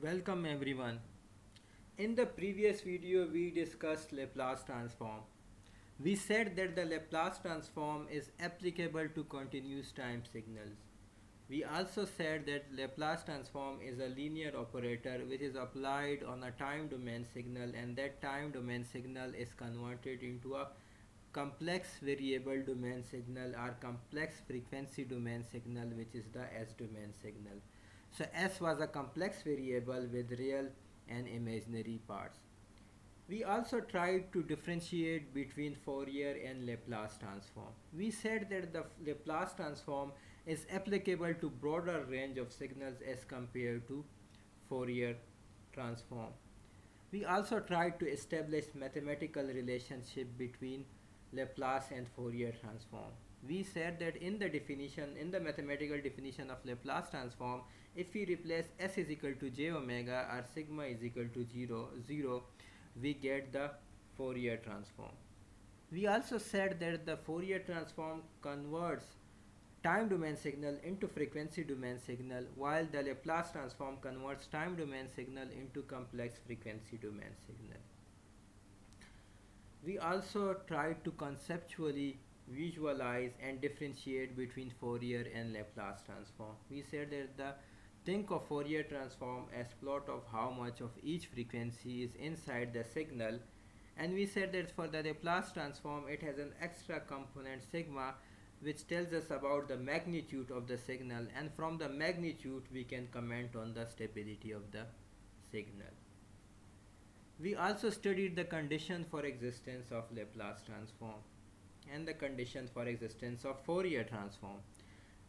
Welcome everyone. In the previous video we discussed Laplace transform. We said that the Laplace transform is applicable to continuous time signals. We also said that Laplace transform is a linear operator which is applied on a time domain signal, and that time domain signal is converted into a complex variable domain signal or complex frequency domain signal, which is the S domain signal. So S was a complex variable with real and imaginary parts. We also tried to differentiate between Fourier and Laplace transform. We said that the Laplace transform is applicable to broader range of signals as compared to Fourier transform. We also tried to establish mathematical relationship between Laplace and Fourier transform. We said that in the mathematical definition of Laplace transform, if we replace s is equal to j omega or sigma is equal to 0, we get the Fourier transform. We also said that the Fourier transform converts time domain signal into frequency domain signal, while the Laplace transform converts time domain signal into complex frequency domain signal. We also tried to conceptually visualize and differentiate between Fourier and Laplace transform. We said that think of Fourier transform as plot of how much of each frequency is inside the signal, and we said that for the Laplace transform it has an extra component sigma which tells us about the magnitude of the signal, and from the magnitude we can comment on the stability of the signal. We also studied the condition for existence of Laplace transform and the condition for existence of Fourier transform.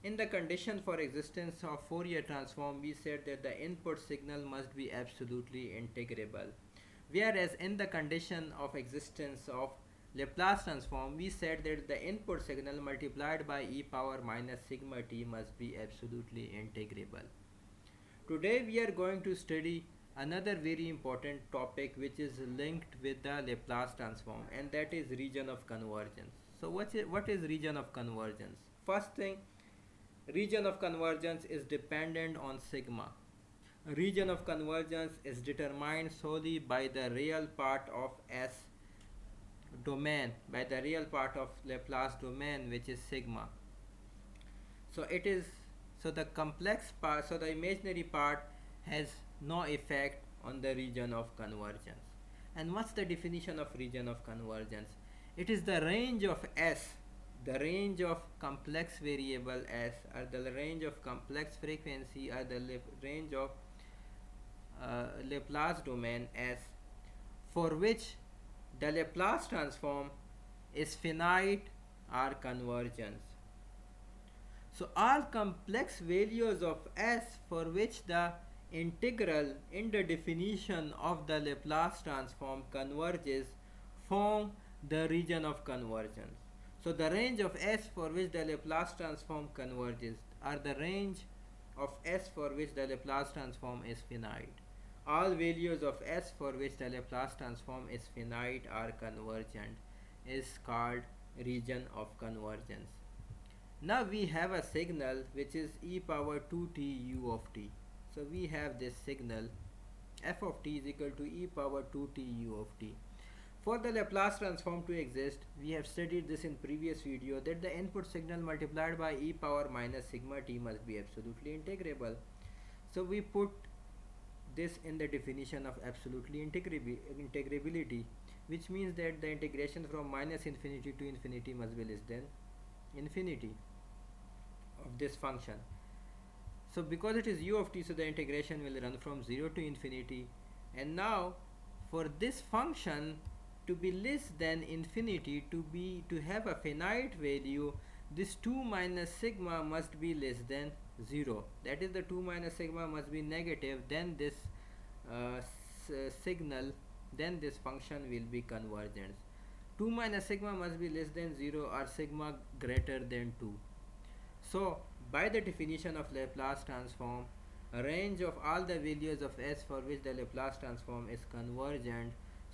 In the condition for existence of Fourier transform, we said that the input signal must be absolutely integrable. Whereas in the condition of existence of Laplace transform, we said that the input signal multiplied by e power minus sigma t must be absolutely integrable. Today we are going to study another very important topic which is linked with the Laplace transform, and that is region of convergence. So what is region of convergence? First thing, region of convergence is dependent on sigma. Region of convergence is determined solely by the real part of S domain, by the real part of Laplace domain, which is sigma. So it is, so the complex part, so the imaginary part has no effect on the region of convergence. And what's the definition of region of convergence? It is the range of S, the range of complex variable S, or the range of complex frequency, or the range of Laplace domain S, for which the Laplace transform is finite or convergence. So all complex values of S for which the integral in the definition of the Laplace transform converges form the region of convergence. So the range of S for which the Laplace transform converges, or the range of S for which the Laplace transform is finite. All values of S for which the Laplace transform is finite or convergent is called region of convergence. Now we have a signal which is e power 2t u of t. So we have this signal f of t is equal to e power 2t u of t. For the Laplace transform to exist, we have studied this in previous video that the input signal multiplied by e power minus sigma t must be absolutely integrable. So we put this in the definition of absolutely integrability, which means that the integration from minus infinity to infinity must be less than infinity of this function. So because it is u of t, so the integration will run from 0 to infinity, and now for this function to be less than infinity, to have a finite value, this 2 minus sigma must be less than 0. That is, the 2 minus sigma must be negative, then this signal, then this function will be convergent. 2 minus sigma must be less than 0 or sigma greater than 2. So by the definition of Laplace transform, a range of all the values of S for which the Laplace transform is convergent.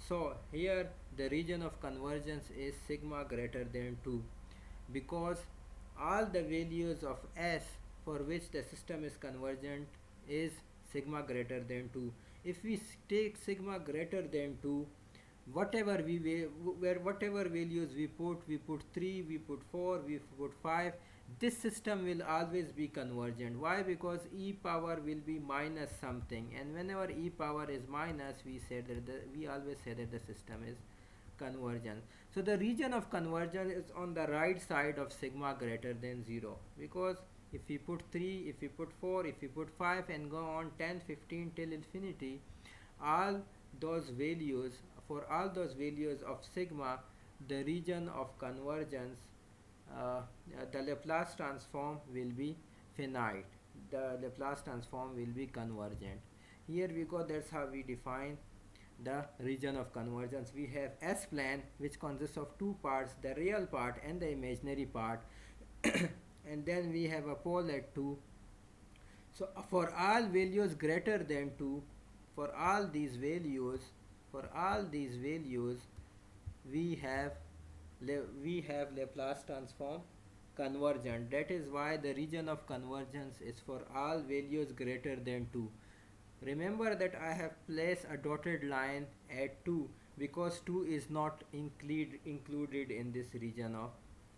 So here the region of convergence is sigma greater than 2, because all the values of S for which the system is convergent is sigma greater than 2. If we take sigma greater than 2, whatever whatever values we put 3, we put 4, we put 5, this system will always be convergent. Why? Because e power will be minus something, and whenever e power is minus, we always say that the system is convergent. So the region of convergence is on the right side of sigma greater than 0, because if we put 3, if we put 4, if we put 5 and go on 10, 15 till infinity, all those values, for all those values of sigma, the region of convergence, the Laplace transform will be finite. The Laplace transform will be convergent. Here we go, that's how we define the region of convergence. We have S plane, which consists of two parts, the real part and the imaginary part, and then we have a pole at 2. So for all values greater than 2, for all these values, we have Laplace transform convergent. That is why the region of convergence is for all values greater than 2. Remember that I have placed a dotted line at 2 because 2 is not included in this region of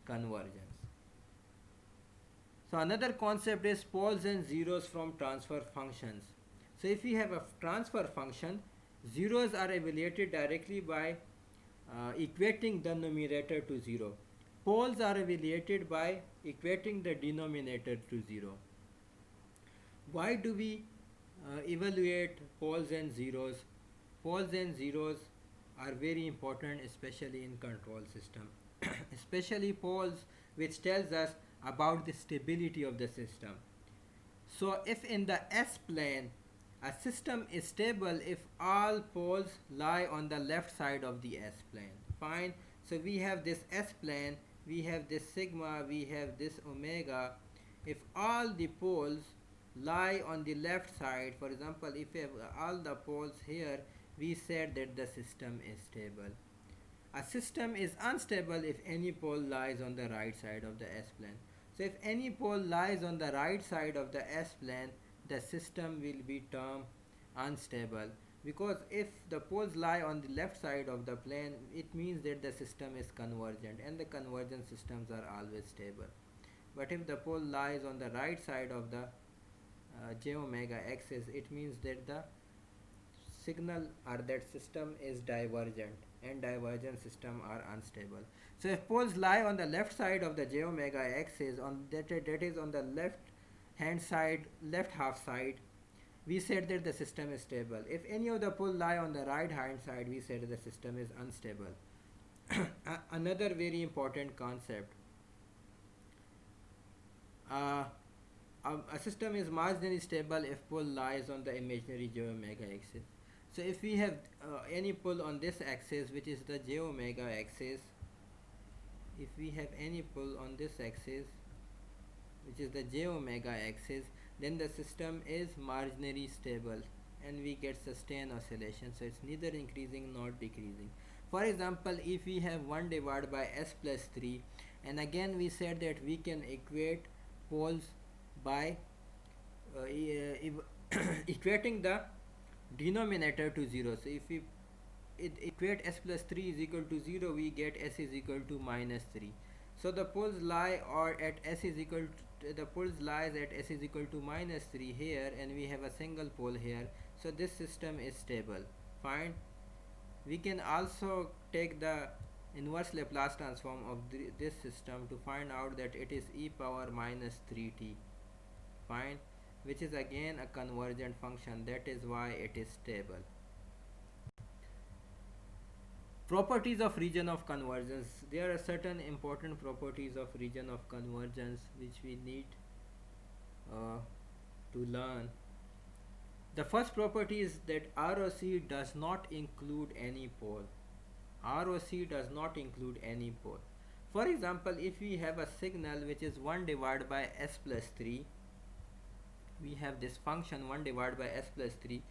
convergence. So another concept is poles and zeros from transfer functions. So if we have a transfer function, zeros are evaluated directly by equating the numerator to 0. Poles are evaluated by equating the denominator to 0. Why do we evaluate poles and zeros? Poles and zeros are very important, especially in control system. Especially poles, which tells us about the stability of the system. So if in the S plane a system is stable if all poles lie on the left side of the S plane. Fine. So we have this S plane, we have this sigma, we have this omega. If all the poles lie on the left side, for example, if we have all the poles here, we said that the system is stable. A system is unstable if any pole lies on the right side of the S plane. So if any pole lies on the right side of the S plane, the system will be termed unstable, because if the poles lie on the left side of the plane, it means that the system is convergent, and the convergent systems are always stable. But if the pole lies on the right side of the j omega axis, it means that the signal or that system is divergent, and divergent system are unstable. So if poles lie on the left side of the j omega axis, on that is on the left hand side, left half side, we said that the system is stable. If any of the poles lie on the right hand side, we said that the system is unstable. Another very important concept, a system is marginally stable if pole lies on the imaginary j omega axis. So if we have any pole on this axis, which is the j omega axis, if we have any pole on this axis, which is the j omega axis, then the system is marginally stable and we get sustained oscillation. So it's neither increasing nor decreasing. For example, if we have 1 divided by s plus 3, and again we said that we can equate poles by equating the denominator to 0. So if we equate s plus 3 is equal to 0, we get s is equal to minus 3. So the poles lie or at s is equal to, the poles lies at s is equal to minus 3 here, and we have a single pole here. So this system is stable. Fine. We can also take the inverse Laplace transform of this system to find out that it is e power minus 3t. Fine. Which is again a convergent function. That is why it is stable. Properties of region of convergence. There are certain important properties of region of convergence which we need to learn. The first property is that ROC does not include any pole. ROC does not include any pole. For example, if we have a signal which is 1 divided by s plus 3, we have this function 1 divided by s plus 3.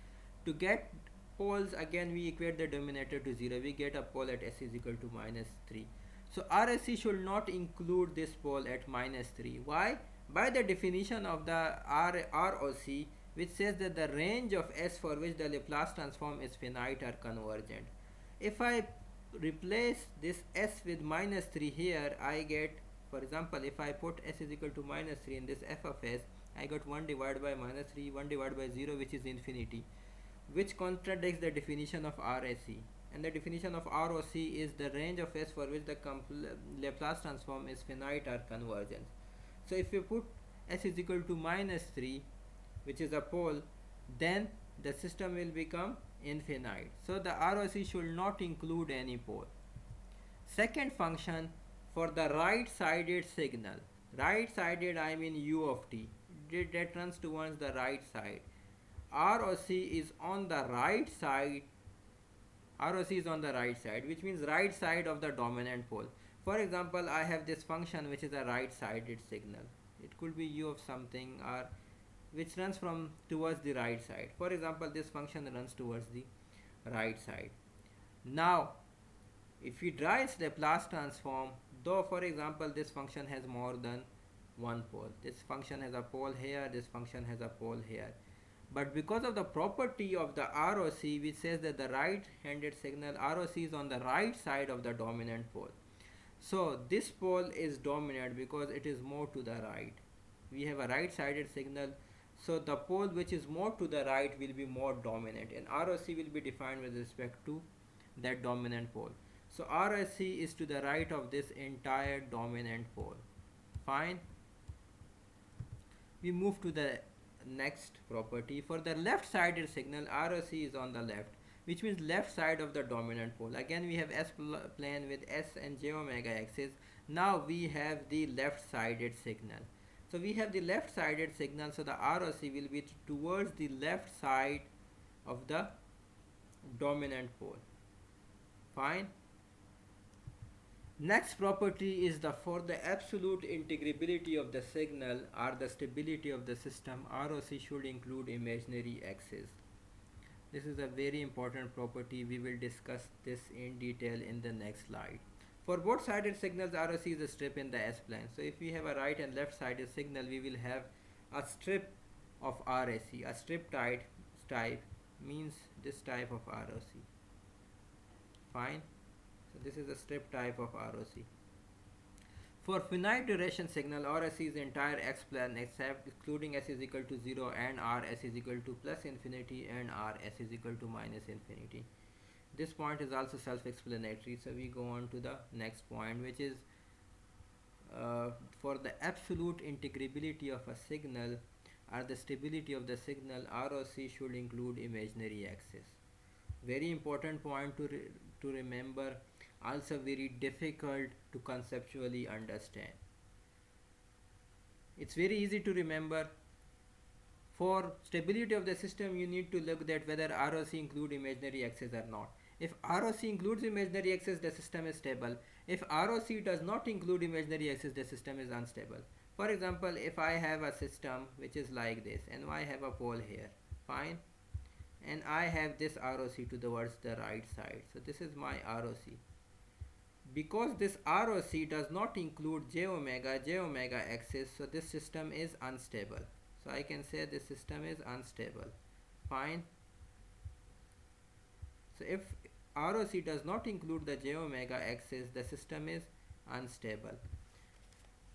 To get poles, again we equate the denominator to 0. We get a pole at s is equal to minus 3. So RSC should not include this pole at minus 3. Why? By the definition of the ROC, which says that the range of S for which the Laplace transform is finite are convergent. If I replace this S with minus 3 here, I get, for example, if I put S is equal to minus 3 in this f of S, I got 1 divided by minus 3, 1 divided by 0, which is infinity, which contradicts the definition of RAC. And the definition of ROC is the range of S for which the Laplace transform is finite or convergent. So if you put S is equal to minus 3, which is a pole, then the system will become infinite. So the ROC should not include any pole. Second function, for the right-sided signal, right-sided I mean u of t, that runs towards the right side. ROC is on the right side. ROC is on the right side, which means right side of the dominant pole. For example, I have this function which is a right-sided signal. It could be u of something, or which runs from towards the right side. For example, this function runs towards the right side. Now, if we draw its Laplace transform, though for example this function has more than one pole, this function has a pole here, this function has a pole here, but because of the property of the ROC, which says that the right-handed signal ROC is on the right side of the dominant pole, so this pole is dominant because it is more to the right. We have a right-sided signal, so the pole which is more to the right will be more dominant, and ROC will be defined with respect to that dominant pole. So ROC is to the right of this entire dominant pole. Fine. We move to the next property. For the left-sided signal, ROC is on the left, which means left side of the dominant pole. Again, we have S plane with S and j omega axis. Now we have the left-sided signal. So we have the left-sided signal, so the ROC will be towards the left side of the dominant pole. Fine. Next property is for the absolute integrability of the signal or the stability of the system, ROC should include imaginary axis. This is a very important property. We will discuss this in detail in the next slide. For both sided signals, ROC is a strip in the S plane. So if we have a right and left sided signal, we will have a strip of RAC. A strip type means this type of ROC. Fine. So this is a strip type of ROC. For finite duration signal, ROC is entire X plane except excluding S is equal to 0 and R S is equal to plus infinity and R S is equal to minus infinity. This point is also self-explanatory, so we go on to the next point, which is for the absolute integrability of a signal or the stability of the signal, ROC should include imaginary axis. Very important point to remember, also very difficult to conceptually understand. It's very easy to remember. For stability of the system, you need to look at whether ROC include imaginary axis or not. If ROC includes imaginary axis, the system is stable. If ROC does not include imaginary axis, the system is unstable. For example, if I have a system which is like this, and I have a pole here, fine, and I have this ROC towards the right side. So this is my ROC. Because this ROC does not include j omega axis, so this system is unstable. So I can say this system is unstable. Fine. So if ROC does not include the j omega axis, the system is unstable.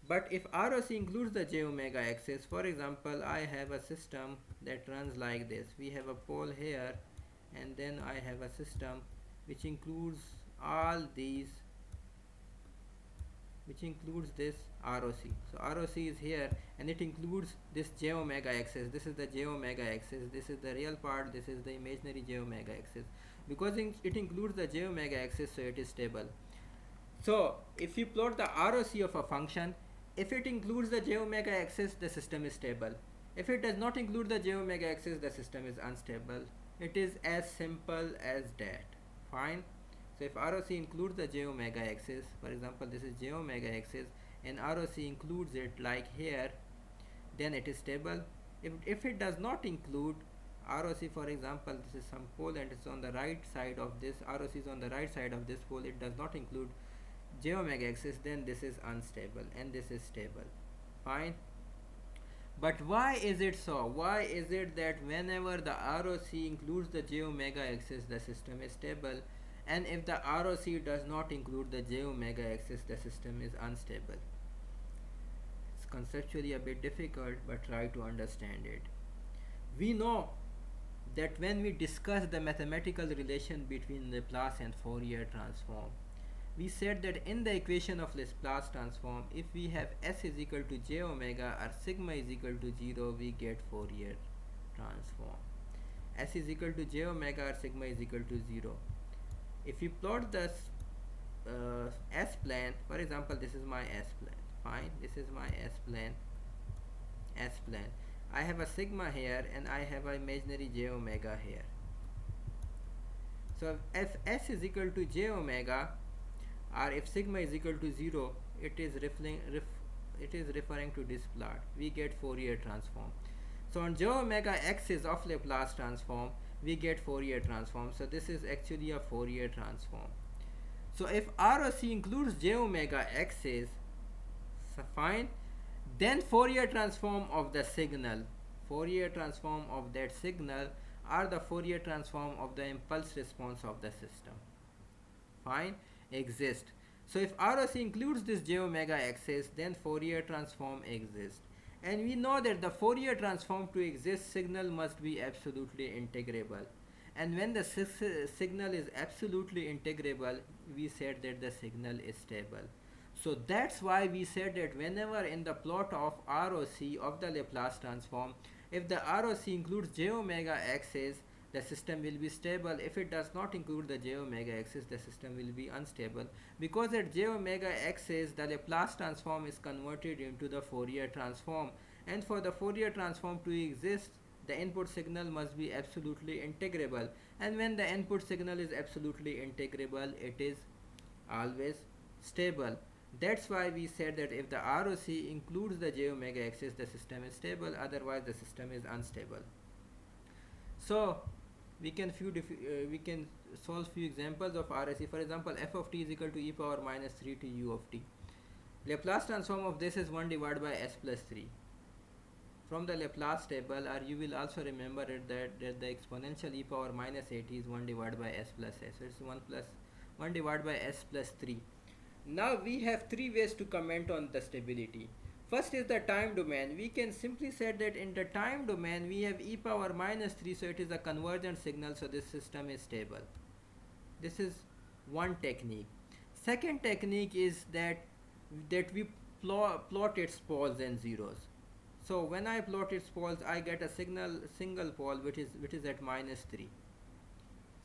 But if ROC includes the j omega axis, for example, I have a system that runs like this. We have a pole here, and then I have a system which includes all these, which includes this ROC. So ROC is here, and it includes this j omega axis. This is the j omega axis. This is the real part. This is the imaginary j omega axis. Because it includes the j omega axis, so it is stable. So if you plot the ROC of a function, if it includes the j omega axis, the system is stable. If it does not include the j omega axis, the system is unstable. It is as simple as that. Fine. So if ROC includes the j omega axis, for example, this is j omega axis, and ROC includes it like here, then it is stable. If it does not include ROC, for example, this is some pole and it's on the right side of this, ROC is on the right side of this pole, it does not include j omega axis, then this is unstable and this is stable. Fine. But why is it so? Why is it that whenever the ROC includes the j omega axis, the system is stable, and if the ROC does not include the j omega axis, the system is unstable? It's conceptually a bit difficult, but try to understand it. We know that when we discuss the mathematical relation between Laplace and Fourier transform, we said that in the equation of Laplace transform, if we have s is equal to j omega or sigma is equal to 0, we get Fourier transform. S is equal to j omega or sigma is equal to 0. If you plot the s plane, for example, this is my s plane. Fine, this is my s plane. I have a sigma here and I have an imaginary j omega here. So if s is equal to j omega, or if sigma is equal to 0, it is referring to this plot. We get Fourier transform. So on j omega axis of Laplace transform, we get Fourier transform. So this is actually a Fourier transform. So if ROC includes j omega axis, so fine, then Fourier transform of the signal, Fourier transform of that signal, or the Fourier transform of the impulse response of the system, fine, exist. So if ROC includes this j omega axis, then Fourier transform exists. And we know that the Fourier transform to exist, signal must be absolutely integrable. And when the signal is absolutely integrable, we said that the signal is stable. So that's why we said that whenever in the plot of ROC of the Laplace transform, if the ROC includes j omega axis, the system will be stable. If it does not include the j omega axis, the system will be unstable, because at j omega axis the Laplace transform is converted into the Fourier transform, and for the Fourier transform to exist, the input signal must be absolutely integrable, and when the input signal is absolutely integrable, it is always stable. That's why we said that if the ROC includes the j omega axis, the system is stable, otherwise the system is unstable. So we can solve few examples of ROC. For example, f of t is equal to e power minus 3 to u of t. Laplace transform of this is 1 divided by s plus 3. From the Laplace table, or you will also remember it that the exponential e power minus 8 is 1 divided by s plus s. So it's 1 divided by s plus 3. Now we have three ways to comment on the stability. First is the time domain. We can simply say that in the time domain we have e power minus 3, so it is a convergent signal, so this system is stable. This is one technique. Second technique is that we plot its poles and zeros. So when I plot its poles, I get a single pole which is at minus 3.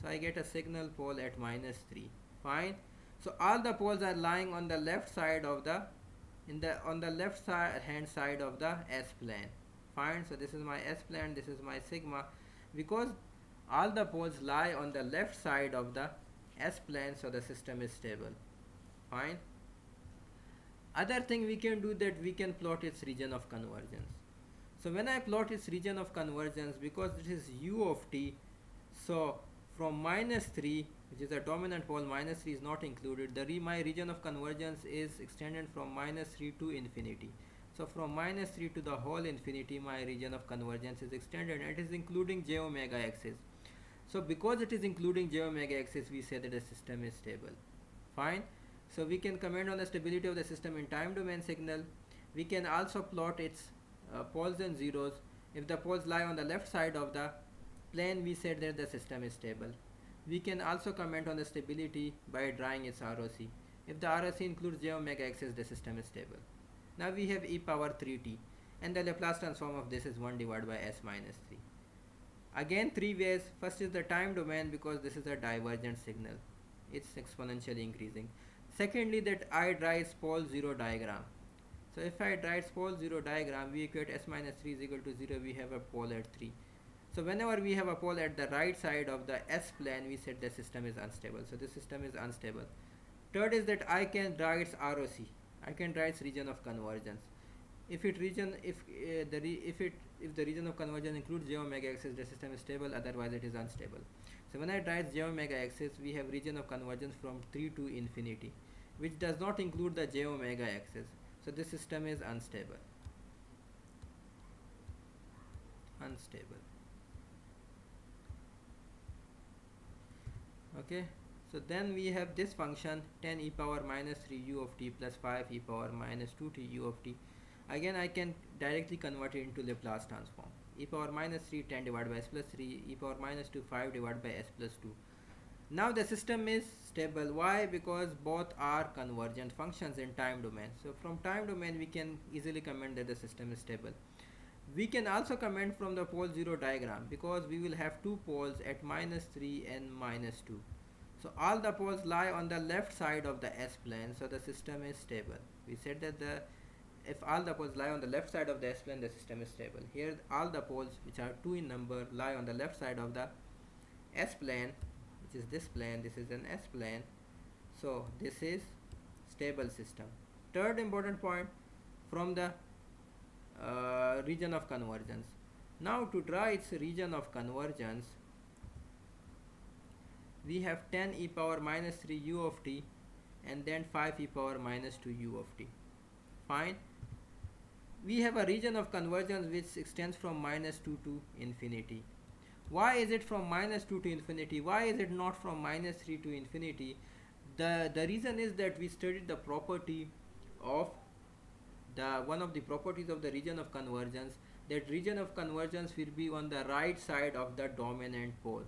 So I get a signal pole at minus 3. Fine. So all the poles are lying on the left side of the on the left hand side of the s plane. Fine. So this is my s plane, this is my sigma. Because all the poles lie on the left side of the s plane, so the system is stable. Fine. Other thing we can do, that we can plot its region of convergence. So when I plot its region of convergence, because this is u of t, so from minus 3, which is a dominant pole, minus 3 is not included. My region of convergence is extended from minus 3 to infinity. So from minus 3 to the whole infinity, my region of convergence is extended, and it is including j omega axis. So because it is including j omega axis, we say that the system is stable. Fine. So we can comment on the stability of the system in time domain signal. We can also plot its poles and zeros. If the poles lie on the left side of the plane, we said that the system is stable. We can also comment on the stability by drawing its ROC. If the ROC includes j omega axis, the system is stable. Now we have e power 3t, and the Laplace transform of this is 1 divided by s minus 3. Again, three ways. First is the time domain, because this is a divergent signal. It's exponentially increasing. Secondly, that I draw its pole 0 diagram. So if I draw its pole 0 diagram, we equate s minus 3 is equal to 0, we have a pole at 3. So whenever we have a pole at the right side of the s plane, we said the system is unstable. So this system is unstable. Third is that I can draw its ROC. I can draw its region of convergence. If the region of convergence includes j omega axis, the system is stable, otherwise it is unstable. So when I draw its j omega axis, we have region of convergence from 3 to infinity, which does not include the j omega axis. So this system is unstable. unstable. Okay, so then we have this function 10 e power minus 3 u of t plus 5 e power minus 2 t u of t. Again I can directly convert it into Laplace transform. E power minus 3 10 divided by s plus 3, e power minus 2 5 divided by s plus 2. Now the system is stable. Why? Because both are convergent functions in time domain. So from time domain we can easily comment that the system is stable. We can also comment from the pole 0 diagram, because we will have two poles at minus 3 and minus 2. So all the poles lie on the left side of the S-plane, so the system is stable. We said that if all the poles lie on the left side of the S-plane, the system is stable. Here all the poles, which are 2 in number, lie on the left side of the S-plane, which is this plane. This is an S-plane, so this is stable system. Third important point, from the region of convergence. Now to draw its region of convergence, we have 10 e power minus 3 u of t and then 5 e power minus 2 u of t. Fine. We have a region of convergence which extends from minus 2 to infinity. Why is it from minus 2 to infinity? Why is it not from minus 3 to infinity? The reason is that we studied the property of one of the properties of the region of convergence, that region of convergence will be on the right side of the dominant pole.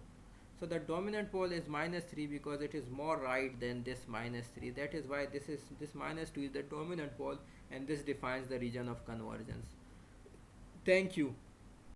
So the dominant pole is minus 3 because it is more right than this minus 3. That is why this minus 2 is the dominant pole, and this defines the region of convergence. Thank you.